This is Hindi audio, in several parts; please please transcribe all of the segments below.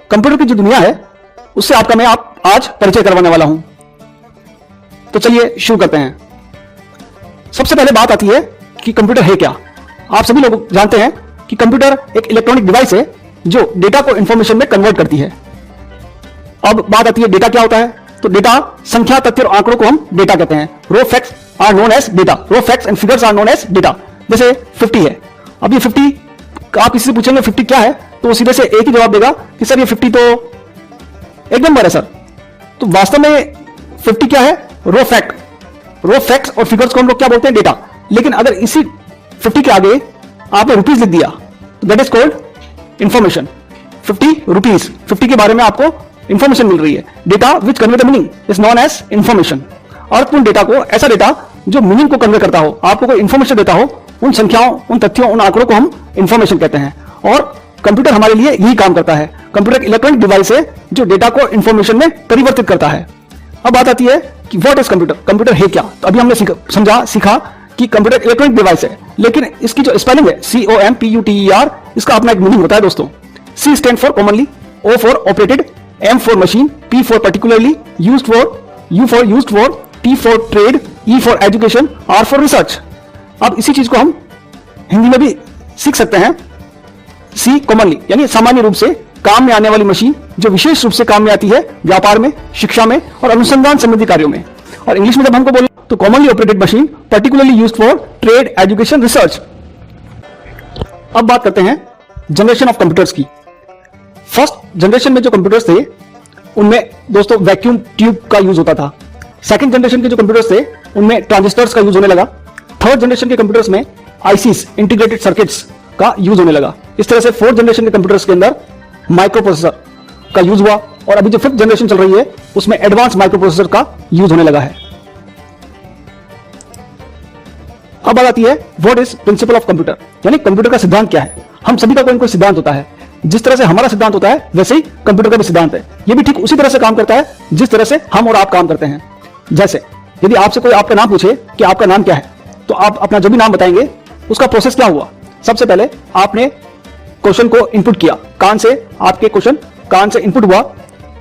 कंप्यूटर की जो दुनिया है उससे आपका मैं आज परिचय करवाने वाला हूं। तो चलिए शुरू करते हैं। सबसे पहले बात आती है कि कंप्यूटर है क्या। आप सभी लोग जानते हैं कि कंप्यूटर एक इलेक्ट्रॉनिक डिवाइस है जो डेटा को इंफॉर्मेशन में कन्वर्ट करती है। अब बात आती है डेटा क्या होता है। तो डेटा संख्या, तथ्य और आंकड़ों को हम डेटा कहते हैं। Raw facts are known as data. Raw facts and figures are known as data. जैसे 50 है। अब ये 50 आप किसी से पूछेंगे 50 क्या है, तो वो सीधे से एक ही जवाब देगा कि सर ये 50 तो एक नंबर है सर। तो वास्तव में 50 क्या है? रो फैक्ट। रो फैक्ट्स और फिगर्स को हम लोग क्या बोलते हैं? डेटा। लेकिन अगर इसी 50 के आगे आपने रुपीज लिख दिया तो that is called information. 50 rupees, 50 के बारे में आपको इंफॉर्मेशन मिल रही है। Data which convey the meaning is known as information. अर्थपूर्ण डेटा को, ऐसा डेटा जो मीनिंग को कन्वे करता हो, आपको कोई इंफॉर्मेशन देता हो, उन संख्याओं, उन तथ्यों, उन आंकड़ों को हम इंफॉर्मेशन कहते हैं। और कंप्यूटर हमारे लिए यही काम करता है। कंप्यूटर एक इलेक्ट्रॉनिक डिवाइस है जो डेटा को इंफॉर्मेशन में परिवर्तित करता है। अब बात आती है कि व्हाट इज कंप्यूटर। कंप्यूटर है क्या? तो अभी हमने सीखा कि कंप्यूटर इलेक्ट्रॉनिक डिवाइस है, लेकिन इसकी जो स्पेलिंग है COMPUTER, इसका अपना एक मीनिंग होता है दोस्तों। C stand for commonly, O for operated, M for machine, P for particularly, used for, U for used for, T for trade, E for education, R for research. अब इसी चीज को हम हिंदी में भी सीख सकते हैं। C कॉमनली यानी सामान्य रूप से काम में आने वाली मशीन, जो विशेष रूप से काम में आती है व्यापार में, शिक्षा में और अनुसंधान संबंधी कार्यों में। और इंग्लिश में जब हमको बोले तो commonly operated machine, particularly used for trade, education, research. अब बात करते हैं जनरेशन ऑफ कंप्यूटर्स की। फर्स्ट जनरेशन में जो कंप्यूटर्स थे उनमें दोस्तों वैक्यूम ट्यूब का यूज होता था। सेकंड जनरेशन के जो कंप्यूटर्स थे उनमें ट्रांजिस्टर्स का यूज होने लगा। थर्ड जनरेशन के कंप्यूटर्स में आईसीस, इंटीग्रेटेड सर्किट्स का यूज होने लगा। इस तरह से फोर्थ जनरेशन के कंप्यूटर्स के अंदर माइक्रो प्रोसेसर का यूज हुआ। और अभी जो फिफ्थ जनरेशन चल रही है उसमें एडवांस माइक्रो प्रोसेसर का यूज होने लगा है। अब बात आती है what is principle of computer, यानी कंप्यूटर का सिद्धांत क्या है। हम सभी का कोई ना कोई सिद्धांत होता है। जिस तरह से हमारा सिद्धांत होता है वैसे ही कंप्यूटर का भी सिद्धांत है। यह भी ठीक उसी तरह से काम करता है जिस तरह से हम और आप काम करते हैं। जैसे यदि आपसे कोई आपका नाम पूछे कि आपका नाम क्या है, तो आप अपना जो भी नाम बताएंगे उसका प्रोसेस क्या हुआ। सबसे पहले आपने क्वेश्चन को इनपुट किया, कान से आपके क्वेश्चन कान से इनपुट हुआ,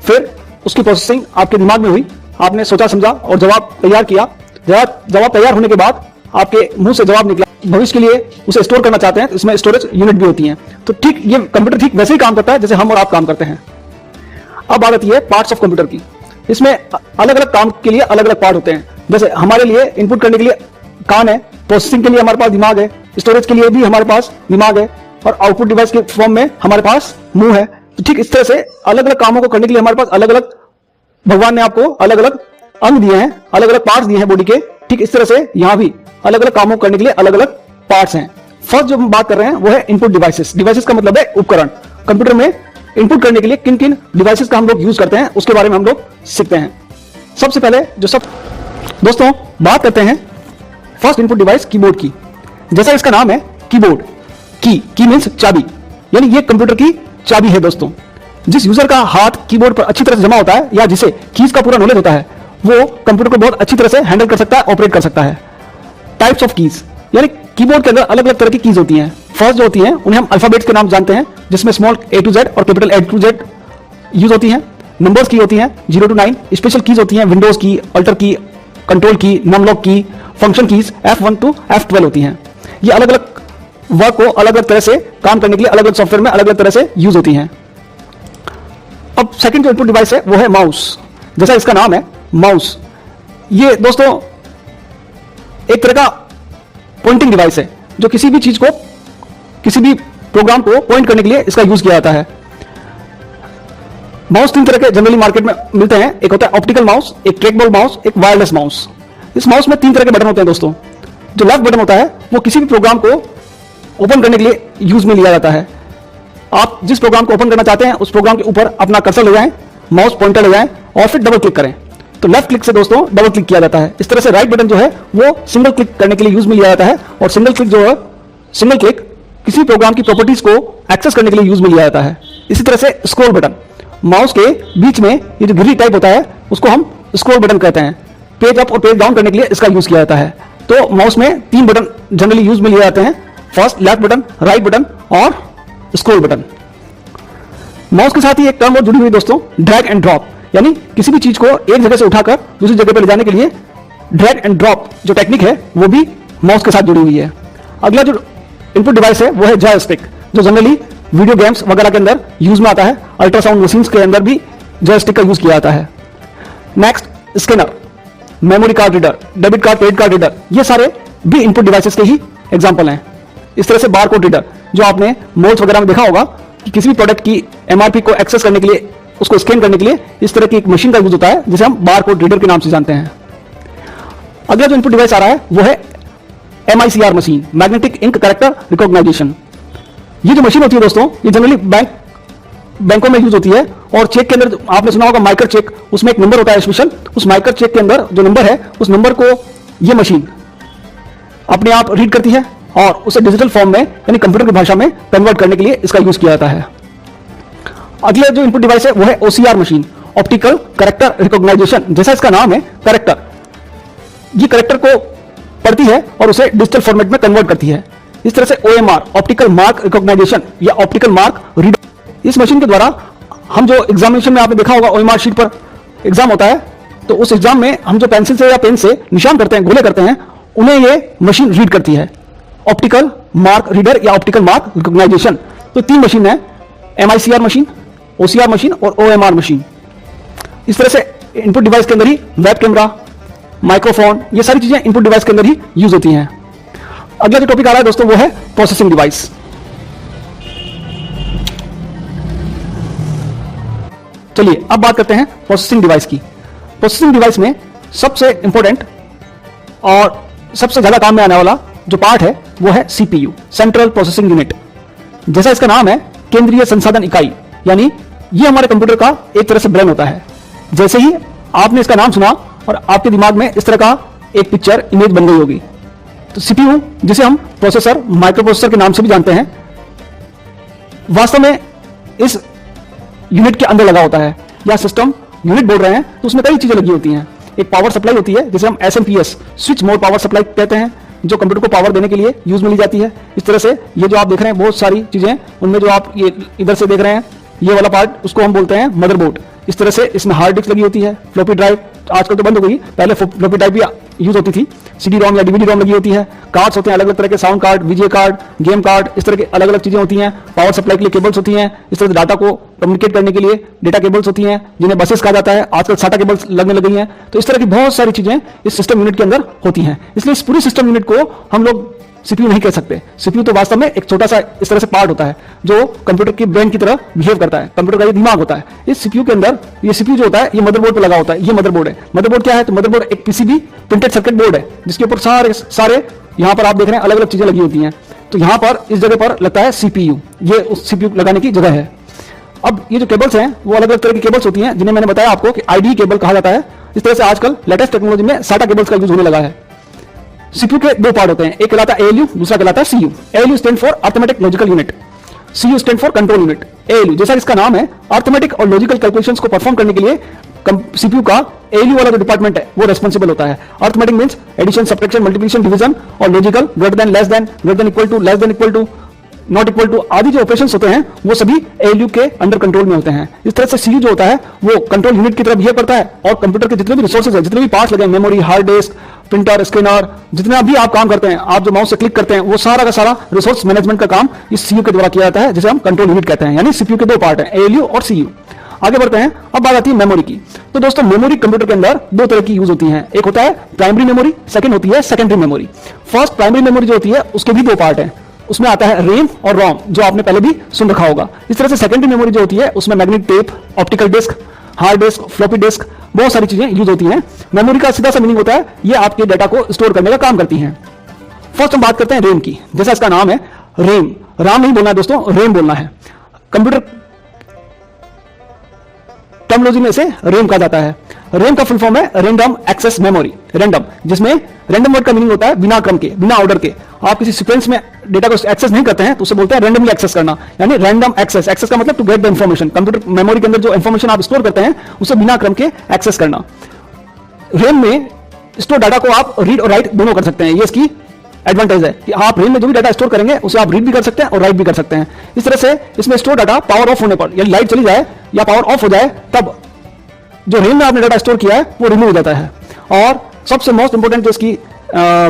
फिर उसकी प्रोसेसिंग आपके दिमाग में हुई, आपने सोचा समझा और जवाब तैयार किया। जवाब तैयार होने के बाद आपके मुंह से जवाब निकला। भविष्य के लिए उसे स्टोर करना चाहते हैं तो इसमें स्टोरेज यूनिट भी होती हैं। तो ठीक ये कंप्यूटर ठीक वैसे ही काम करता है जैसे हम और आप काम करते हैं। अब बात आती है पार्ट्स ऑफ कंप्यूटर की। इसमें अलग अलग काम के लिए अलग अलग पार्ट होते हैं। जैसे हमारे लिए इनपुट करने के लिए कान है, प्रोसेसिंग के लिए हमारे पास दिमाग है, स्टोरेज के लिए भी हमारे पास दिमाग है, और आउटपुट डिवाइस के फॉर्म में हमारे पास मुंह है। तो ठीक इस तरह से अलग अलग कामों को करने के लिए हमारे पास अलग अलग, भगवान ने आपको अलग अलग अंग दिए हैं, अलग अलग पार्ट्स दिए हैं बॉडी के। ठीक इस तरह से यहां भी अलग अलग कामों को करने के लिए अलग अलग पार्ट्स हैं। फर्स्ट जो हम बात कर रहे हैं वो है इनपुट डिवाइसेस। डिवाइसेस का मतलब है उपकरण। कंप्यूटर में इनपुट करने के लिए किन किन डिवाइसेस का हम लोग यूज करते हैं उसके बारे में हम लोग सीखते हैं। सबसे पहले दोस्तों बात करते हैं फर्स्ट इनपुट डिवाइस कीबोर्ड की। जैसा इसका नाम है कीबोर्ड, की मींस चाबी, यानी ये कंप्यूटर की चाबी है दोस्तों। जिस यूजर का हाथ कीबोर्ड पर अच्छी तरह से जमा होता है या जिसे कीज का पूरा नॉलेज होता है वो कंप्यूटर को बहुत अच्छी तरह से हैंडल कर सकता है, ऑपरेट कर सकता है। टाइप्स ऑफ कीज, यानी कीबोर्ड के अंदर अलग अलग तरह की कीज होती हैं। फर्स्ट जो होती हैं उन्हें हम अल्फाबेट्स के नाम जानते हैं, जिसमें स्मॉल A to Z और capital A to Z use होती हैं। नंबर्स की होती हैं 0 to 9। स्पेशल कीज होती हैं विंडोज की, अल्टर की, कंट्रोल की, नमलॉक की, function keys F1 to F12 होती हैं। ये अलग अलग वर्क को अलग अलग तरह से काम करने के लिए अलग अलग सॉफ्टवेयर में अलग अलग तरह से यूज होती हैं। अब सेकंड जो इनपुट डिवाइस है वो है माउस। जैसा इसका नाम है माउस, ये दोस्तों एक तरह का पॉइंटिंग डिवाइस है जो किसी भी चीज को, किसी भी प्रोग्राम को पॉइंट करने के लिए इसका यूज किया जाता है। माउस तीन तरह के जनरली मार्केट में मिलते हैं। एक होता है ऑप्टिकल माउस, एक ट्रैकबॉल माउस, एक वायरलेस माउस। इस माउस में तीन तरह के बटन होते हैं दोस्तों। जो लेफ्ट बटन होता है वो किसी भी प्रोग्राम को ओपन करने के लिए यूज में लिया जाता है। आप जिस प्रोग्राम को ओपन करना चाहते हैं उस प्रोग्राम के ऊपर अपना कर्सर ले जाएं, माउस पॉइंटर ले जाएं और फिर डबल क्लिक करें। तो लेफ्ट क्लिक से दोस्तों डबल क्लिक किया जाता है। इस तरह से राइट बटन जो है वो सिंगल क्लिक करने के लिए यूज में लिया जाता है, और सिंगल क्लिक जो है, सिंगल क्लिक किसी प्रोग्राम की प्रॉपर्टीज को एक्सेस करने के लिए यूज में लिया जाता है। इसी तरह से स्क्रॉल बटन, माउस के बीच में ये जो गिरी टाइप होता है उसको हम स्क्रॉल बटन कहते हैं। पेज अप और पेज डाउन करने के लिए इसका यूज किया जाता है। तो माउस में तीन बटन जनरली यूज में लिए जाते हैं, first left button, right button और स्क्रॉल बटन। माउस के साथ ही एक टर्म और जुड़ी हुई दोस्तों, ड्रैग एंड ड्रॉप, यानी किसी भी चीज को एक जगह से उठाकर दूसरी जगह पर ले जाने के लिए ड्रैग एंड ड्रॉप जो टेक्निक है वो भी माउस के साथ जुड़ी हुई है। अगला जो इनपुट डिवाइस है वो है जॉयस्टिक, जो जनरली वीडियो गेम्स वगैरह के अंदर यूज में आता है। अल्ट्रासाउंड मशीन्स के अंदर भी जॉयस्टिक का यूज किया जाता है। Next, scanner, memory card reader, debit card, credit card reader, ये सारे भी इनपुट डिवाइसेस के ही एग्जांपल हैं। इस तरह से बार कोड रीडर, जो आपने मॉल्स वगैरह में देखा होगा कि किसी भी प्रोडक्ट की एमआरपी को एक्सेस करने के लिए, उसको स्कैन करने के लिए इस तरह की एक मशीन का यूज होता है जिसे हम बार कोड रीडर के नाम से जानते हैं। अगला जो इनपुट डिवाइस आ रहा है वो है MICR machine, magnetic ink character recognization. ये जो मशीन होती है दोस्तों, ये जनरली बैंकों में यूज होती है। और चेक के अंदर आपने सुना होगा माइक्रो चेक, उसमें एक नंबर होता है स्पेशल, उस माइक्रो चेक के अंदर जो नंबर है उस नंबर को ये मशीन अपने आप रीड करती है और उसे डिजिटल फॉर्म में यानी कंप्यूटर की भाषा में कन्वर्ट करने के लिए इसका यूज किया जाता है। अगला जो इनपुट डिवाइस है वो है OCR machine, optical character recognization. जैसा इसका नाम है कैरेक्टर, ये कैरेक्टर को पढ़ती है और उसे डिजिटल फॉर्मेट में कन्वर्ट करती है। इस तरह से OMR, ऑप्टिकल मार्क रिकॉग्नाइजेशन या ऑप्टिकल मार्क रीडर, इस मशीन के द्वारा हम जो एग्जामिनेशन में आपने देखा होगा OMR शीट पर एग्जाम होता है, तो उस एग्जाम में हम जो पेंसिल से या पेन से निशान करते हैं, गोले करते हैं, उन्हें ये मशीन रीड करती है। ऑप्टिकल मार्क रीडर या ऑप्टिकल मार्क रिकॉग्नाइजेशन। तो 3 मशीन है, MICR मशीन, OCR मशीन और OMR मशीन। इस तरह से इनपुट डिवाइस के अंदर ही वेब कैमरा, माइक्रोफोन, ये सारी चीजें इनपुट डिवाइस के अंदर ही यूज होती हैं। अगला जो टॉपिक आ रहा है दोस्तों वो है प्रोसेसिंग डिवाइस। चलिए अब बात करते हैं प्रोसेसिंग डिवाइस की। प्रोसेसिंग डिवाइस में सबसे इंपॉर्टेंट और सबसे ज्यादा काम में आने वाला जो पार्ट है वो है CPU, सेंट्रल प्रोसेसिंग यूनिट। जैसा इसका नाम है, केंद्रीय संसाधन इकाई, यानी ये हमारे कंप्यूटर का एक तरह से ब्रेन होता है। जैसे ही आपने इसका नाम सुना और आपके दिमाग में इस तरह का एक पिक्चर इमेज बन गई होगी। तो CPU, जिसे हम प्रोसेसर, माइक्रो प्रोसेसर के नाम से भी जानते हैं, वास्तव में इस यूनिट के अंदर लगा होता है, या सिस्टम यूनिट बोल रहे हैं तो उसमें कई चीजें लगी होती हैं। एक पावर सप्लाई होती है जिसे हम SMPS, switch mode power supply कहते हैं, जो कंप्यूटर को पावर देने के लिए यूज में ली जाती है। इस तरह से ये जो आप देख रहे हैं बहुत सारी चीजें, उनमें जो आप ये इधर से देख रहे हैं ये वाला पार्ट, उसको हम बोलते हैं मदरबोर्ड। इस तरह से इसमें हार्ड डिस्क लगी होती है, फ्लॉपी ड्राइव आजकल तो बंद हो गई, पहले फ्लॉपी ड्राइव भी यूज होती थी, CD-ROM या DVD-ROM लगी होती है, कार्ड्स होते हैं अलग अलग तरह के, sound card, VGA card, game card, इस तरह के अलग अलग चीजें होती हैं। पावर सप्लाई के लिए केबल्स होती हैं, इस तरह से डाटा को कम्युनिकेट करने के लिए डेटा केबल्स होती हैं, जिन्हें बसेस कहा जाता है, आजकल SATA केबल्स लगने लगी हैं। तो इस तरह की बहुत सारी चीजें इस सिस्टम यूनिट के अंदर होती हैं। इसलिए इस पूरी सिस्टम यूनिट को हम लोग CPU नहीं कह सकते। CPU तो वास्तव में एक छोटा सा इस तरह से पार्ट होता है जो कंप्यूटर की ब्रेन की तरह बिहेव करता है, कंप्यूटर का ये दिमाग होता है। इस CPU के अंदर ये CPU जो होता है ये मदरबोर्ड पर लगा होता है। ये मदरबोर्ड है। मदरबोर्ड क्या है? तो मदरबोर्ड एक PCB प्रिंटेड सर्किट बोर्ड है जिसके ऊपर सारे यहाँ पर आप देख रहे हैं अलग अलग चीजें लगी होती हैं। तो यहाँ पर इस जगह पर लगता है CPU, ये उस CPU लगाने की जगह है। अब ये जो केबल्स हैं वो अलग अलग तरह की केबल्स होती हैं, जिन्हें मैंने बताया आपको कि IDE केबल कहा जाता है। इस तरह से आजकल लेटेस्ट टेक्नोलॉजी में SATA केबल्स का यूज होने लगा है। CPU के 2 पार्ट होते हैं, एक कहलाता है ALU, दूसरा कहलाता है CU। ALU stand for arithmetic logical unit, CU stand for control unit. ALU जैसा इसका नाम है, अर्थमेटिक और लॉजिकल कैलकुलेशंस को परफॉर्म करने के लिए CPU का ALU वाला जो डिपार्टमेंट है वो रेस्पॉन्सिबल होता है। Arithmetic means addition, subtraction, multiplication, division, और logical greater than, less than, greater than equal to, less than equal to, not equal to आदि जो ऑपरेशंस होते हैं वो सभी ALU के अंडर कंट्रोल में होते हैं। इस तरह से CU जो होता है वो कंट्रोल यूनिट की तरह बिहेव करता है और कंप्यूटर के जितने भी रिसोर्सेज हैं, जितने भी पार्ट्स लगे हैं, memory, hard disk, printer, scanner, जितना भी आप काम करते हैं, आप जो माउस से क्लिक करते हैं, वो सारा का सारा रिसोर्स मैनेजमेंट का काम इस CU के द्वारा किया जाता है, जिसे हम कंट्रोल यूनिट कहते हैं। यानी CPU के 2 पार्ट हैं, ALU और CU। आगे बढ़ते हैं, अब बात आती है मेमोरी की। तो दोस्तों मेमोरी कंप्यूटर के अंदर 2 तरह की यूज होती है, एक होता है प्राइमरी मेमोरी, सेकंड होती है secondary memory. First primary memory जो होती है उसके भी 2 पार्ट हैं, उसमें आता है रैम और रोम, जो आपने पहले भी सुन रखा होगा। इस तरह से सेकेंडरी मेमोरी जो होती है उसमें magnetic tape, optical disk, hard disk, floppy disk, बहुत सारी चीजें यूज होती हैं। मेमोरी का सीधा सा मीनिंग होता है ये आपके डेटा को स्टोर करने का काम करती हैं। फर्स्ट हम बात करते हैं रैम की। जैसा इसका नाम है रैम, राम नहीं बोलना है दोस्तों, रैम बोलना है। कंप्यूटर टर्मिनोलॉजी में इसे रैम कहा जाता है। रैम का फुल फॉर्म है रैंडम एक्सेस मेमोरी, रैंडम, जिसमें रैंडम वर्ड का मीनिंग होता है बिना क्रम के, बिना ऑर्डर के। आप किसी सीक्वेंस में डेटा को एक्सेस नहीं करते हैं तो उसे बोलते हैं रैंडमली एक्सेस करना, यानी रैंडम एक्सेस। एक्सेस का मतलब to get the information, computer memory के अंदर जो इंफॉर्मेशन आप स्टोर करते हैं उसे बिना क्रम के एक्सेस करना। रैम में स्टोर डाटा को आप रीड और राइट दोनों कर सकते हैं, ये इसकी एडवांटेज है कि आप रेम में जो भी डाटा स्टोर करेंगे उसे आप रीड भी कर सकते हैं और राइट भी कर सकते हैं। इस तरह से इसमें स्टोर डाटा पावर ऑफ होने पर, यानी लाइट चली जाए या पावर ऑफ हो जाए, तब जो रेम में आपने डाटा स्टोर किया है वो रिमूव हो जाता है। और सबसे मोस्ट इंपोर्टेंट जो इसकी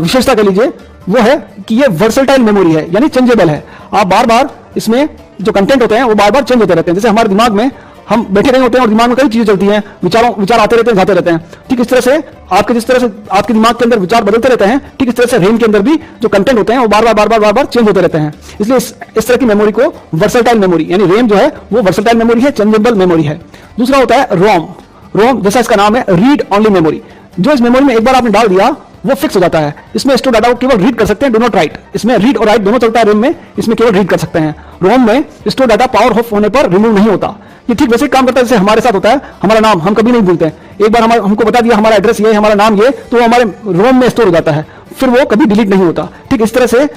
विशेषता कह लीजिए वो है कि ये वर्सेटाइल मेमोरी है, यानी चेंजेबल है। आप बार बार इसमें जो कंटेंट होते हैं वो बार बार चेंज होते रहते हैं। जैसे हमारे दिमाग में हम बैठे रहे होते हैं और दिमाग में कई चीजें चलती हैं, विचार आते रहते हैं, जाते रहते हैं। ठीक इस तरह से जिस तरह से आपके दिमाग के अंदर विचार बदलते रहते हैं, ठीक इस तरह से रेम के अंदर भी जो कंटेंट होते हैं वो बार बार चेंज होते रहते हैं। इसलिए इस तरह की मेमोरी को वर्सेटाइल मेमोरी, यानी रेम जो है वो वर्सेटाइल मेमोरी है, चेंजेबल मेमोरी है। दूसरा होता है रोम। रोम जैसा इसका नाम है, रीड ओनली मेमोरी। जो इस मेमोरी में एक बार आपने डाल दिया वो फिक्स हो जाता है। इसमें स्टोर डाटा को केवल रीड कर सकते हैं, डू नॉट राइट। इसमें रीड और राइट दोनों चलता है रेम में, इसमें केवल रीड कर सकते हैं। रोम में स्टोर डाटा पावर ऑफ होने पर रिमूव नहीं होता। ये ठीक वैसे काम करता है जैसे हमारे साथ होता है। हमारा नाम हम कभी नहीं भूलते। एक बार हमको बता दिया हमारा एड्रेस ये, हमारा नाम ये, तो वो हमारे रोम में स्टोर हो जाता है, फिर वो कभी डिलीट नहीं होता। ठीक इस तरह से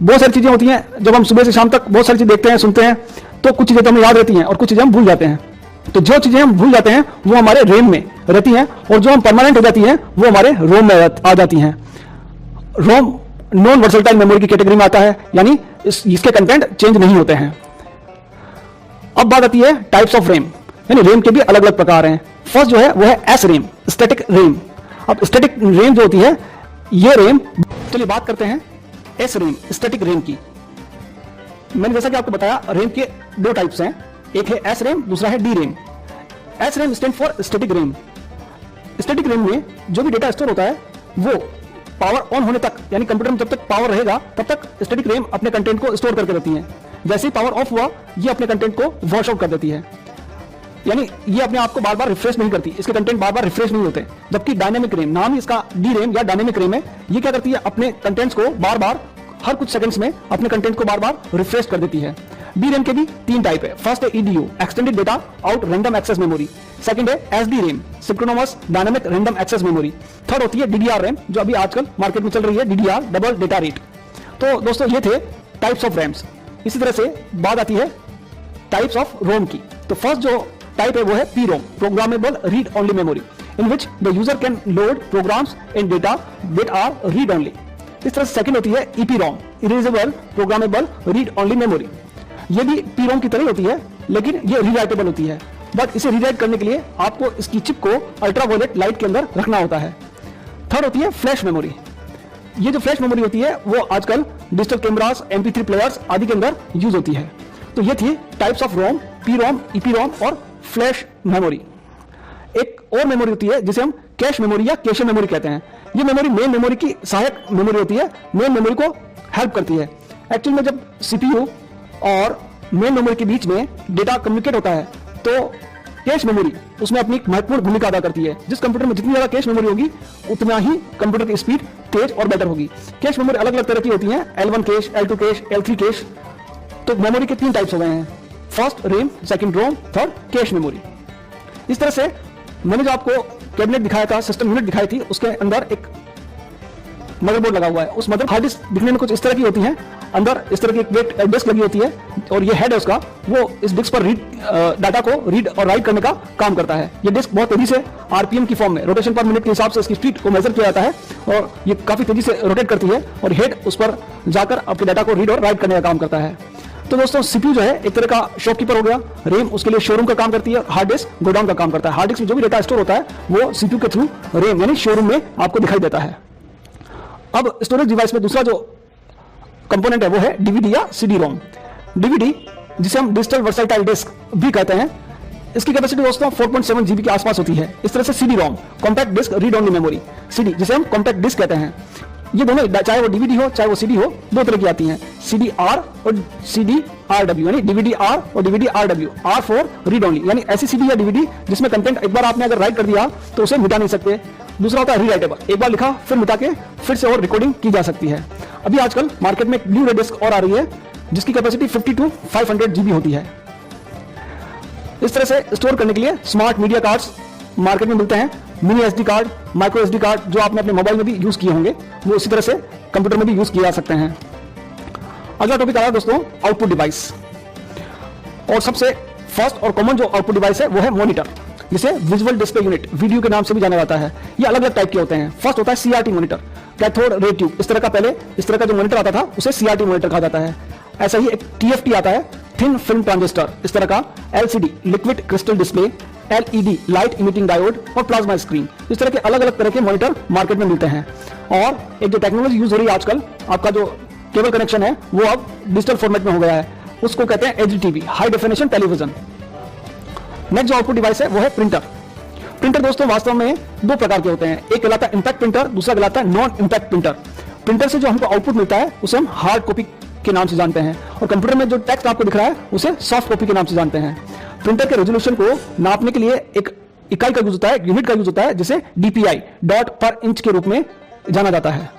बहुत सारी चीजें होती हैं। जब हम सुबह से शाम तक बहुत सारी चीजें देखते हैं, सुनते हैं, तो कुछ चीजें तो हमें याद रहती हैं और कुछ चीजें हम भूल जाते हैं। तो जो चीजें हम भूल जाते हैं वो हमारे रेम में रहती हैं, और जो हम परमानेंट हो जाती हैं वो हमारे रोम में आ जाती हैं। रोम नॉन वर्सेटाइल मेमोरी की कैटेगरी में आता है, यानी इसके कंटेंट चेंज नहीं होते हैं। अब बात आती है टाइप्स ऑफ रेम, यानी रेम के भी अलग अलग प्रकार हैं। फर्स्ट जो है वो है एस रेम, स्टैटिक रेम। अब स्टैटिक रेम जो होती है ये रेम, चलिए बात करते हैं एस रेम, स्टैटिक रेम की। मैंने जैसा कि आपको बताया रेम के दो टाइप्स हैं, एक है एस रेम, दूसरा है D RAM. S RAM stand for static RAM. Static RAM में जो भी डेटा स्टोर होता है वो पावर ऑन होने तक, यानी कंप्यूटर में जब तक पावर रहेगा तब तक स्टैटिक रेम अपने कंटेंट को स्टोर करके रहती है। जैसे ही पावर ऑफ हुआ ये अपने कंटेंट को वॉश आउट कर देती है, यानी ये अपने आप को बार बार रिफ्रेश नहीं करती, इसके कंटेंट बार बार रिफ्रेश नहीं होते। जबकि डायनेमिक रेम, नाम ही इसका डी रेम या डायनेमिक रेम है, ये क्या करती है अपने कंटेंट्स को बार बार हर कुछ सेकंड्स में अपने कंटेंट को बार बार रिफ्रेश कर देती है। डी रेम के भी तीन टाइप है। फर्स्ट है EDO, extended data out random access memory. Second है SD RAM, synchronous dynamic random access memory. Third होती है डीडीआर रैम, जो अभी आजकल मार्केट में चल रही है, डीडीआर डबल डेटा रेट। तो दोस्तों ये थे टाइप्स ऑफ रैम्स। इसी तरह से बात आती है टाइप्स ऑफ रोम की। तो फर्स्ट जो टाइप है वो है P ROM, programmable read only memory, in which the user can load programs and data that are read only. इस तरह से सेकंड होती है EP ROM, erasable programmable read only memory. ये भी पी रोम की तरह होती है, लेकिन ये रीराइटेबल होती है, बट इसे रीराइट करने के लिए आपको इसकी चिप को अल्ट्रावायलेट लाइट के अंदर रखना होता है। थर्ड होती है फ्लैश मेमोरी। ये जो फ्लैश मेमोरी होती है वो आजकल डिजिटल कैमरास, MP3 प्लेयर्स आदि के अंदर यूज होती है। तो ये थी types of ROM, P ROM, EP ROM और फ्लैश मेमोरी। एक और मेमोरी होती है जिसे हम कैश मेमोरी या कैशे मेमोरी कहते हैं। ये मेमोरी मेन मेमोरी की सहायक मेमोरी होती है, मेन मेमोरी को हेल्प करती है। एक्चुअल में जब CPU और मेन मेमोरी के बीच में डेटा कम्युनिकेट होता है तो कैश मेमोरी उसमें अपनी महत्वपूर्ण भूमिका अदा करती है। जिस कंप्यूटर में जितनी ज्यादा कैश मेमोरी होगी उतना ही कंप्यूटर की स्पीड तेज और बेटर होगी। कैश मेमोरी अलग अलग तरह की होती है, L1 cash, L2 cash, L3 cash. तो मेमोरी के तीन टाइप्स हो गए हैं, फर्स्ट रेम, सेकंड रोम, थर्ड कैश मेमोरी। इस तरह से मैंने जो आपको कैबिनेट दिखाया था, सिस्टम यूनिट दिखाई थी, उसके अंदर एक मदरबोर्ड लगा हुआ है। उस मदर हार्ड डिस्क दिखने में कुछ इस तरह की होती है, अंदर इस तरह की एक डिस्क लगी होती है और ये हेड है उसका, वो इस डिस्क पर डाटा को रीड और राइट करने का काम करता है। ये डिस्क बहुत तेजी से RPM की फॉर्म में, रोटेशन पर मिनट के हिसाब से इसकी स्पीड को मेजर किया जाता है और ये काफी तेजी से रोटेट करती है और हेड उस पर जाकर आपके डाटा को रीड और राइट करने का काम करता है। तो दोस्तों CPU जो है एक तरह का शॉपकीपर हो गया, रेम उसके लिए शोरूम का काम करती है, हार्ड डिस्क गोडाउन का काम करता है। हार्ड डिस्क में जो भी डेटा स्टोर होता है वो CPU के थ्रू रेम यानी शोरूम में आपको दिखाई देता है। अब स्टोरेज डिवाइस में दूसरा जो कंपोनेंट है वो है DVD या CD-ROM। DVD जिसे हम डिजिटल वर्सेटाइल डिस्क भी कहते हैं, इसकी कैपेसिटी दोस्तों 4.7 GB के आसपास होती है। इस तरह से CD-ROM, compact disc read only memory, CD जिसे हम कॉम्पैक्ट डिस्क कहते हैं। ये दोनों चाहे वो DVD हो चाहे वो CD हो, दो तरह की आती हैं, CD-R और CD-RW, यानी DVD-R और DVD-RW। R for read only, यानी ऐसी CD या DVD जिसमें कंटेंट एक बार आपने अगर राइट कर दिया तो उसे मिटा नहीं सकते। दूसरा होता है रीराइटेबल, एक बार लिखा फिर मिटा के फिर से और रिकॉर्डिंग की जा सकती है। अभी आजकल मार्केट में एक ब्लू रे डिस्क और आ रही है जिसकी कैपेसिटी 50 to 500 GB होती है। इस तरह से स्टोर करने के लिए स्मार्ट मीडिया कार्ड्स मार्केट में मिलते हैं, mini SD card, micro SD card जो आपने अपने मोबाइल में भी यूज किए होंगे, वो इसी तरह से कंप्यूटर में भी यूज किए जा सकते हैं। अगला टॉपिक आ रहा है दोस्तों आउटपुट डिवाइस, और सबसे फर्स्ट और कॉमन जो आउटपुट डिवाइस है वो है मॉनिटर, जिसे विजुअल डिस्प्ले यूनिट वीडियो के नाम से भी जाना जाता है। ये अलग अलग टाइप के होते हैं। फर्स्ट होता है CRT monitor. Cathode ray tube, इस तरह का पहले इस तरह का जो मॉनिटर आता था उसे सीआरटी मॉनिटर कहा जाता है। ऐसा ही एक टीएफटी आता है, थिन फिल्म ट्रांजिस्टर, इस तरह का LCD liquid crystal display, LED light emitting diode और प्लाज्मा स्क्रीन, इस तरह के अलग अलग तरह के मॉनिटर मार्केट में मिलते हैं। और एक जो टेक्नोलॉजी यूज हो रही है आजकल, आपका जो केबल कनेक्शन है वो अब डिजिटल फॉर्मेट में हो गया है, उसको कहते हैं HDTV, high definition television. Next जो आउटपुट डिवाइस है वो है प्रिंटर। प्रिंटर दोस्तों वास्तव में दो प्रकार के होते हैं, एक कहलाता है इंपैक्ट प्रिंटर, दूसरा कहलाता है नॉन इंपैक्ट प्रिंटर। प्रिंटर से जो हमको आउटपुट मिलता है उसे हम हार्ड कॉपी के नाम से जानते हैं, और कंप्यूटर में जो टेक्स्ट आपको दिख रहा है उसे सॉफ्ट कॉपी के नाम से जानते हैं। प्रिंटर के रेजोल्यूशन को नापने के लिए एक इकाई का यूज होता है, यूनिट का यूज होता है, जिसे डीपीआई, डॉट पर इंच के रूप में जाना जाता है।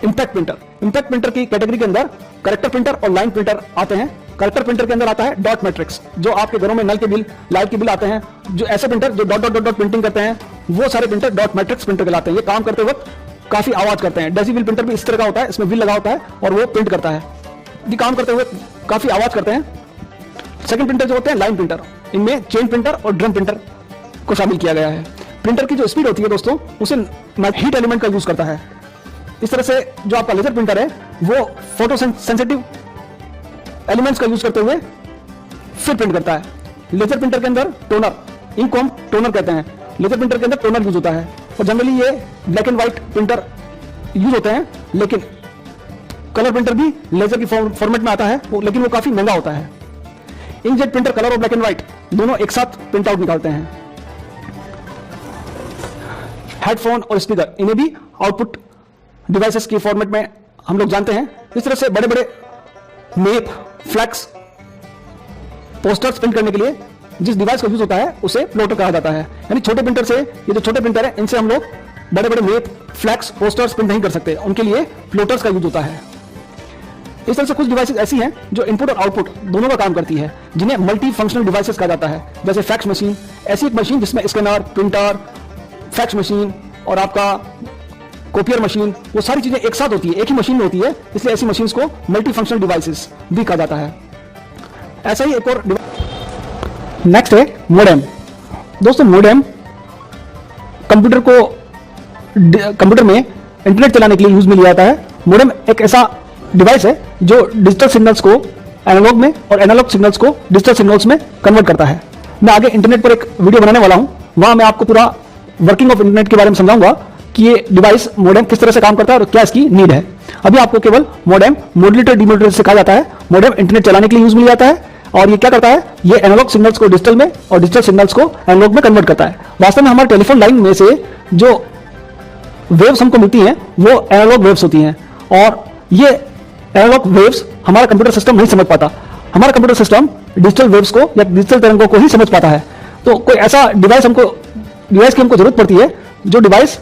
इंपैक्ट प्रिंटर, इंपैक्ट प्रिंटर की कैटेगरी के अंदर करेक्टर प्रिंटर और लाइन प्रिंटर आते हैं। करेक्टर प्रिंटर के अंदर आता है डॉट मैट्रिक्स, जो आपके घरों में नल के बिल, लाइट के बिल आते हैं, जो ऐसे प्रिंटर जो dot dot dot dot printing करते हैं, वो सारे प्रिंटर डॉट मैट्रिक्स प्रिंटर कहलाते हैं। ये काम करते वक्त काफी आवाज करते हैं। डेसिबल प्रिंटर भी इस तरह का होता है, इसमें व्हील लगा होता है और वो प्रिंट करता है, ये काम करते हुए काफी आवाज करते हैं। सेकंड प्रिंटर जो होते हैं लाइन प्रिंटर, इनमें चेन प्रिंटर और ड्रम प्रिंटर को शामिल किया गया है। प्रिंटर की जो स्पीड होती है दोस्तों, उसे हीट एलिमेंट का यूज करता है। इस तरह से जो आपका लेजर प्रिंटर है वो फोटो सेंसिटिव एलिमेंट्स का यूज करते हुए फिर प्रिंट करता है। लेजर प्रिंटर के अंदर टोनर, इंक को हम टोनर कहते हैं, लेजर प्रिंटर के अंदर टोनर यूज होता है, और जनरली ये black and white printer use होते हैं, लेकिन कलर प्रिंटर भी लेजर की फॉर्मेट में आता है, लेकिन वो काफी महंगा होता है। इंकजेट प्रिंटर कलर और ब्लैक एंड व्हाइट दोनों एक साथ प्रिंट आउट निकालते हैं। हेडफोन और स्पीकर, इन्हें भी आउटपुट डिवाइसेस की फॉर्मेट में हम लोग जानते हैं। इस तरह से बड़े बड़े मेप, फ्लैक्स, पोस्टर्स प्रिंट करने के लिए जिस डिवाइस का यूज होता है उसे प्लॉटर कहा जाता है। यानी छोटे प्रिंटर से, ये जो छोटे प्रिंटर है इनसे हम लोग बड़े बड़े मेप, फ्लैक्स, पोस्टर्स प्रिंट नहीं कर सकते, उनके लिए प्लॉटर्स का यूज होता है। इस तरह से कुछ डिवाइसेस ऐसी हैं जो इनपुट और आउटपुट दोनों का काम करती है, जिन्हें मल्टी फंक्शनल डिवाइसेस कहा जाता है। जैसे फैक्स मशीन, ऐसी एक मशीन जिसमें स्कैनर, प्रिंटर, फैक्स मशीन और आपका कॉपियर मशीन, वो सारी चीजें एक साथ होती है, एक ही मशीन में होती है, इसलिए ऐसी मशीन्स को मल्टी फंक्शनल डिवाइसेस भी कहा जाता है। ऐसा ही एक और नेक्स्ट है मोडेम। दोस्तों मोडेम कंप्यूटर में इंटरनेट चलाने के लिए यूज में लिया जाता है। मोडेम एक ऐसा डिवाइस है जो डिजिटल सिग्नल्स को एनालॉग में और एनालॉग सिग्नल्स को डिजिटल सिग्नल्स में कन्वर्ट करता है। मैं आगे इंटरनेट पर एक वीडियो बनाने वाला हूं, वहां मैं आपको पूरा वर्किंग ऑफ इंटरनेट के बारे में समझाऊंगा कि ये डिवाइस मोडेम किस तरह से काम करता है और क्या इसकी नीड है। अभी आपको केवल मोडेम मॉड्यूलेटर डिमॉड्यूलेटर सिखाया जाता है। मोडेम इंटरनेट चलाने के लिए यूज में लिया जाता है, और ये क्या करता है, ये एनालॉग सिग्नल्स को डिजिटल में और डिजिटल सिग्नल्स को एनालॉग में कन्वर्ट करता है। वास्तव में हमारे टेलीफोन लाइन में से जो वेव्स हमको मिलती हैं वो एनालॉग वेव्स होती हैं, और ये एनालॉग वेव्स हमारा कंप्यूटर सिस्टम नहीं समझ पाता। हमारा कंप्यूटर सिस्टम डिजिटल वेव्स को या डिजिटल तरंगों को ही समझ पाता है। तो कोई ऐसा डिवाइस की हमको जरूरत पड़ती है जो डिवाइस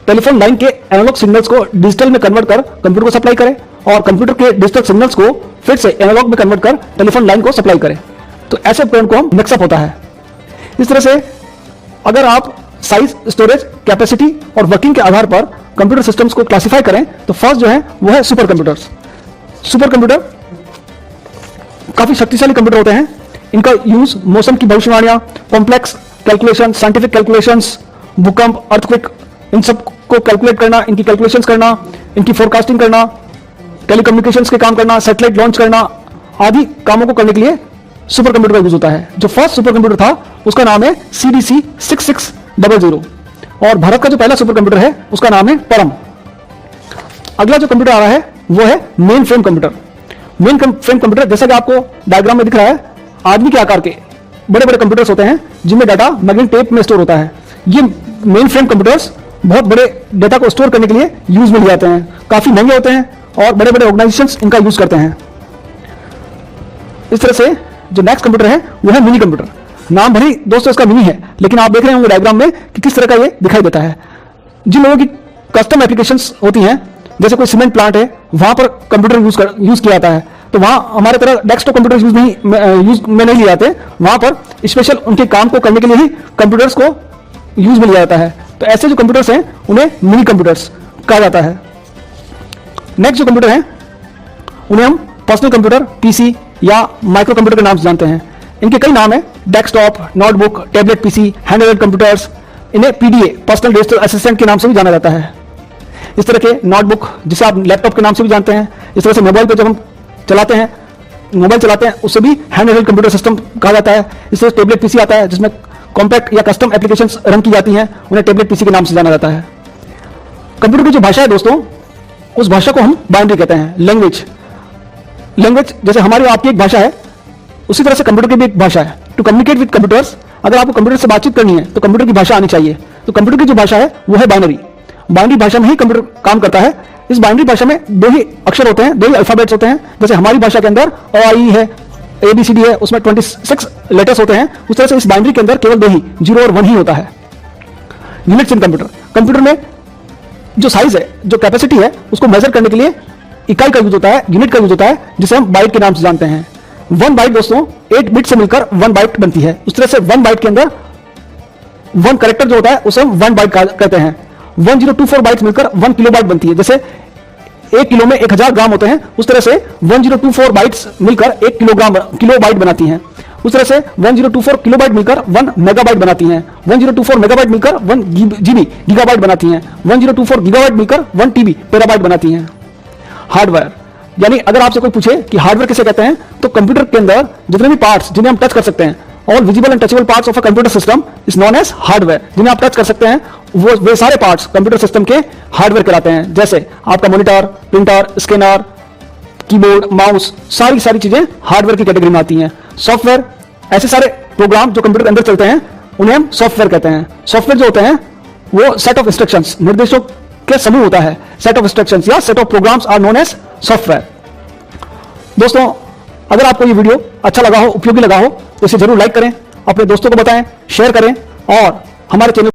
टेलीफोन लाइन के एनालॉग सिग्नल्स को डिजिटल में कन्वर्ट कर कंप्यूटर को सप्लाई करे, और कंप्यूटर के डिजिटल सिग्नल्स को फिर से एनालॉग में कन्वर्ट कर टेलीफोन लाइन को सप्लाई करे। तो ऐसे उपकरण को हम मिक्सअप होता है। इस तरह से अगर आप साइज, स्टोरेज, कैपेसिटी और वर्किंग के आधार पर कंप्यूटर सिस्टम्स को क्लासिफाई करें तो फर्स्ट जो है वो है सुपर कंप्यूटर्स। सुपर कंप्यूटर काफी शक्तिशाली कंप्यूटर होते हैं। इनका यूज मौसम की भविष्यवाणियां, कॉम्प्लेक्स कैलकुलेशन, साइंटिफिक कैलकुलेशंस, भूकंप, अर्थक्वेक, इन सब को कैलकुलेट करना, इनकी कैलकुलेशंस करना, इनकी फोरकास्टिंग करना, टेलीकम्युनिकेशंस के काम करना, सैटेलाइट लॉन्च करना आदि कामों को करने के लिए सुपर कंप्यूटर का यूज होता है। जो फर्स्ट सुपर कंप्यूटर था उसका नाम है CDC 6600, और भारत का जो पहला सुपर कंप्यूटर है उसका नाम है परम। अगला जो कंप्यूटर आ रहा है वो है main frame computer. Main frame computer जैसा कि आपको डायग्राम में दिख रहा है, आदमी के आकार के बड़े बड़े कंप्यूटर्स होते हैं जिनमें डाटा मैग्नेटिक टेप में स्टोर होता है। ये मेन फ्रेम कंप्यूटर्स बहुत बड़े डेटा को स्टोर करने के लिए यूज में लिए जाते हैं, काफी महंगे होते हैं और बड़े बड़े ऑर्गेनाइजेशंस इनका यूज करते हैं। इस तरह से जो नेक्स्ट कंप्यूटर है वो है मिनी कंप्यूटर। नाम भले ही दोस्तों इसका मिनी है, लेकिन आप देख रहे होंगे डायग्राम में कि किस तरह का ये दिखाई देता है। जिन लोगों की कस्टम एप्लीकेशंस होती हैं, जैसे कोई सीमेंट प्लांट है, वहां पर कंप्यूटर यूज किया जाता है, तो वहां हमारे तरह डेस्कटॉप कंप्यूटर यूज में नहीं लिए जाते। वहां पर स्पेशल उनके काम को करने के लिए ही कंप्यूटर्स को यूज में लिया जाता है। तो ऐसे जो कंप्यूटर्स हैं उन्हें मिनी कंप्यूटर्स कहा जाता है। नेक्स्ट जो कंप्यूटर हैं उन्हें हम पर्सनल कंप्यूटर, पीसी या माइक्रो कंप्यूटर के नाम से जानते हैं। इनके कई नाम हैं, desktop, notebook, tablet PC, handheld computers, इन्हें पीडीए, पर्सनल डिजिटल असिस्टेंट के नाम से भी जाना जाता है। इस तरह के नोटबुक, जिसे आप लैपटॉप के नाम से भी जानते हैं, इस तरह से मोबाइल पर जब हम मोबाइल चलाते हैं उसे भी हैंड हेल्ड कंप्यूटर सिस्टम कहा जाता है। इस तरह टेबलेट पीसी आता है जिसमें कॉम्पैक्ट या कस्टम एप्लीकेशंस रन की जाती हैं, उन्हें टेबलेट पीसी के नाम से जाना जाता है। कंप्यूटर की जो भाषा है दोस्तों, उस भाषा को हम बाइनरी कहते हैं। लैंग्वेज जैसे हमारी आपकी एक भाषा है, उसी तरह से कंप्यूटर की भी एक भाषा है। टू कम्युनिकेट विद कंप्यूटर्स, अगर आपको कंप्यूटर से बातचीत करनी है तो कंप्यूटर की भाषा आनी चाहिए। तो कंप्यूटर की जो भाषा है वो है बाइनरी। बाइनरी भाषा में ही कंप्यूटर काम करता है। इस बाइनरी भाषा में दो ही अक्षर होते हैं, दो ही अल्फाबेट्स होते हैं। जैसे हमारी भाषा के अंदर OI है, ABCD है, उसमें 26 लेटर्स होते हैं। उस तरह से इस बाइनरी के अंदर केवल दो ही, 0 और 1 ही होता है। यूनिट्स इन कंप्यूटर में जो साइज है, जो कैपेसिटी है, उसको मेजर करने के लिए इकाई का यूज होता है, यूनिट का यूज होता है, जिसे हम बाइट के नाम से जानते हैं। 1 बाइट दोस्तों 8 बिट से मिलकर 1 बाइट बनती है। उस तरह से 1 बाइट के अंदर 1 कैरेक्टर जो होता है उसे हम 1 बाइट कहते हैं। 1024 बाइट्स मिलकर 1 किलोबाइट बनती है। जैसे 1 किलो में 1000 ग्राम होते हैं, उस तरह से 1024 बाइट्स मिलकर 1 किलोबाइट बनाती हैं। उस तरह से 1024 किलोबाइट मिलकर 1 मेगाबाइट बनाती हैं। 1024 मेगाबाइट मिलकर 1 जीबी गीगाबाइट बनाती हैं। 1024 गीगाबाइट मिलकर 1 टीबी टेराबाइट बनाती हैं। हार्डवेयर, यानी अगर आपसे कोई पूछे कि हार्डवेयर किसे कहते हैं, तो कंप्यूटर के अंदर जितने भी पार्ट्स जिन्हें हम टच कर सकते हैं, all visible and touchable parts of a computer system is known as hardware. जिन्हें आप टच कर सकते हैं वे सारे पार्ट्स कंप्यूटर सिस्टम के हार्डवेयर कहलाते हैं। जैसे आपका monitor, printer, scanner, keyboard, mouse, सारी चीजें हार्डवेयर की कैटेगरी में आती हैं। सॉफ्टवेयर, ऐसे सारे प्रोग्राम जो कंप्यूटर के अंदर चलते हैं उन्हें हम सॉफ्टवेयर कहते हैं। सॉफ्टवेयर जो होते हैं वो सेट ऑफ इंस्ट्रक्शंस, निर्देशों के समूह होता है। सेट ऑफ इंस्ट्रक्शंस या set of programs are known as software. दोस्तों, अगर आपको ये वीडियो अच्छा लगा हो, उपयोगी लगा हो, तो इसे जरूर लाइक करें, अपने दोस्तों को बताएं, शेयर करें और हमारे चैनल